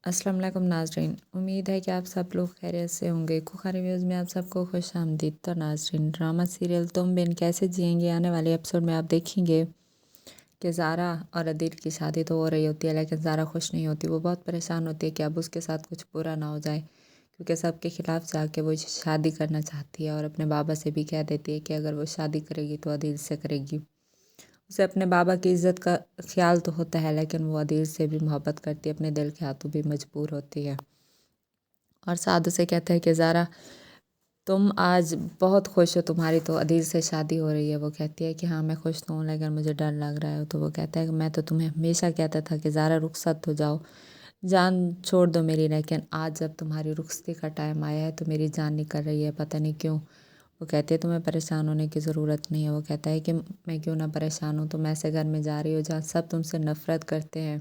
अस्सलाम वालेकुम नाज़रीन, उम्मीद है कि आप सब लोग खैरियत से होंगे। कुखा रिव्यूज़ में आप सबको खुश आमदीद। तो नाज़रीन, ड्रामा सीरियल तुम बिन कैसे जिएंगे आने वाले एपिसोड में आप देखेंगे कि ज़ारा और अदील की शादी तो हो रही होती है, लेकिन ज़ारा खुश नहीं होती। वो बहुत परेशान होती है कि अब उसके साथ कुछ बुरा ना हो जाए, क्योंकि सबके खिलाफ जाके वो शादी करना चाहती है और अपने बाबा से भी कह देती है कि अगर वो शादी करेगी तो अदील से करेगी। उसे अपने बाबा की इज़्ज़त का ख्याल तो होता है, लेकिन वो अदील से भी मोहब्बत करती है, अपने दिल के हाथों भी मजबूर होती है। और साद उसे कहता है कि ज़ारा, तुम आज बहुत खुश हो, तुम्हारी तो अदील से शादी हो रही है। वो कहती है कि हाँ, मैं खुश तो हूँ, लेकिन मुझे डर लग रहा है। तो वो कहता है कि मैं तो तुम्हें हमेशा कहता था कि ज़ारा रुखसत हो जाओ, जान छोड़ दो मेरी, लेकिन आज जब तुम्हारी रुखसती का टाइम आया है तो मेरी जान निकल रही है, पता नहीं क्यों। वो कहते हैं तुम्हें परेशान होने की ज़रूरत नहीं है। वो कहता है कि मैं क्यों ना परेशान हूँ, तुम ऐसे घर में जा रही हो जहाँ सब तुमसे नफ़रत करते हैं।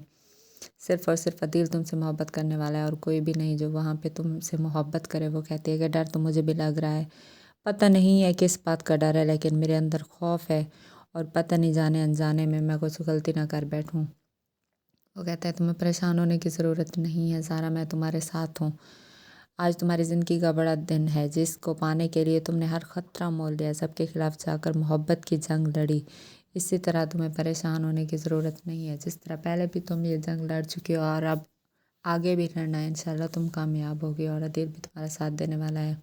सिर्फ़ और सिर्फ़ अदील तुमसे मोहब्बत करने वाला है और कोई भी नहीं जो वहाँ पे तुमसे मोहब्बत करे। वो कहती है कि डर तो मुझे भी लग रहा है, पता नहीं है किस बात का डर है, लेकिन मेरे अंदर खौफ़ है और पता नहीं जाने अनजाने में मैं कुछ गलती ना कर बैठूँ। वो कहता है तुम्हें परेशान होने की ज़रूरत नहीं है ज़ारा, मैं तुम्हारे साथ हूँ। आज तुम्हारी ज़िंदगी का बड़ा दिन है, जिसको पाने के लिए तुमने हर ख़तरा मोल लिया, सबके खिलाफ़ जाकर मोहब्बत की जंग लड़ी। इसी तरह तुम्हें परेशान होने की ज़रूरत नहीं है, जिस तरह पहले भी तुम ये जंग लड़ चुकी हो और अब आगे भी लड़ना है। इंशाल्लाह तुम कामयाब होगी और अदील भी तुम्हारा साथ देने वाला है।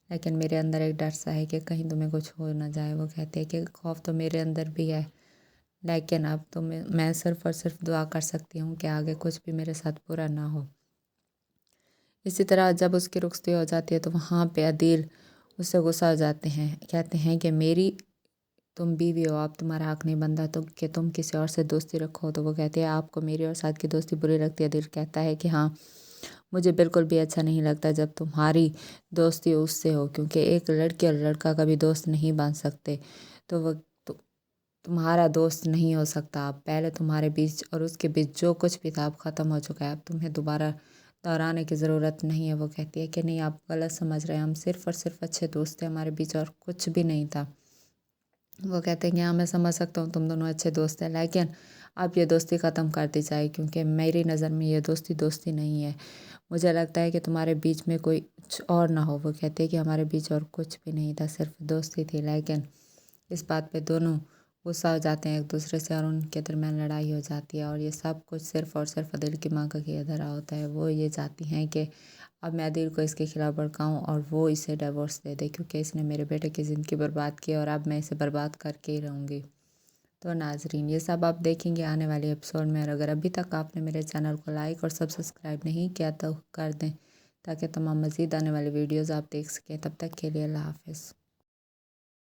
लेकिन मेरे अंदर एक डर सा है कि कहीं तुम्हें कुछ हो ना जाए। वो कहते हैं कि खौफ तो मेरे अंदर भी है, लेकिन अब तो मैं सिर्फ़ और सिर्फ दुआ कर सकती हूँ कि आगे कुछ भी मेरे साथ बुरा ना हो। इसी तरह जब उसकी रुखसती हो जाती है तो वहाँ पे अदील उससे गुस्सा हो जाते हैं, कहते हैं कि मेरी तुम बीवी हो, अब तुम्हारा हक नहीं बनता तो कि तुम किसी और से दोस्ती रखो। तो वो कहती है आपको मेरी और साथ की दोस्ती बुरी लगती है। अदील कहता है कि हाँ, मुझे बिल्कुल भी अच्छा नहीं लगता जब तुम्हारी दोस्ती उससे हो, क्योंकि एक लड़की और लड़का कभी दोस्त नहीं बन सकते। तो वो तो तुम्हारा दोस्त नहीं हो सकता। अब पहले तुम्हारे बीच और उसके बीच जो कुछ भी था अब ख़त्म हो चुका है, अब तुम्हें दोबारा दोहराने की ज़रूरत नहीं है। वो कहती है कि नहीं, आप गलत समझ रहे हैं, हम सिर्फ़ और सिर्फ अच्छे दोस्त थे, हमारे बीच और कुछ भी नहीं था। वो कहते हैं कि हाँ, मैं समझ सकता हूँ तुम दोनों अच्छे दोस्त हैं, लेकिन अब ये दोस्ती ख़त्म कर दी जाए, क्योंकि मेरी नज़र में ये दोस्ती दोस्ती नहीं है। मुझे लगता है कि तुम्हारे बीच में कोई कुछ और ना हो। वो कहते हैं कि हमारे बीच और कुछ भी नहीं था, सिर्फ दोस्ती थी। लेकिन इस बात पे दोनों गुस्सा हो जाते हैं एक दूसरे से और उनके दरमियान लड़ाई हो जाती है। और ये सब कुछ सिर्फ़ और सिर्फ अदील की माँ का किया धरा होता है। वो ये चाहती हैं कि अब मैं अदील को इसके खिलाफ़ भड़काऊँ और वो इसे डिवोर्स दे दे, क्योंकि इसने मेरे बेटे की ज़िंदगी बर्बाद की और अब मैं इसे बर्बाद करके ही रहूँगी। तो नाज़रीन, ये सब आप देखेंगे आने वाले एपिसोड में। और अगर अभी तक आपने मेरे चैनल को लाइक और सब्सक्राइब नहीं किया तो कर दें, ताकि तमाम मज़ीद आने वाली वीडियोज़ आप देख सकें। तब तक के लिए अल्लाह हाफ़िज़।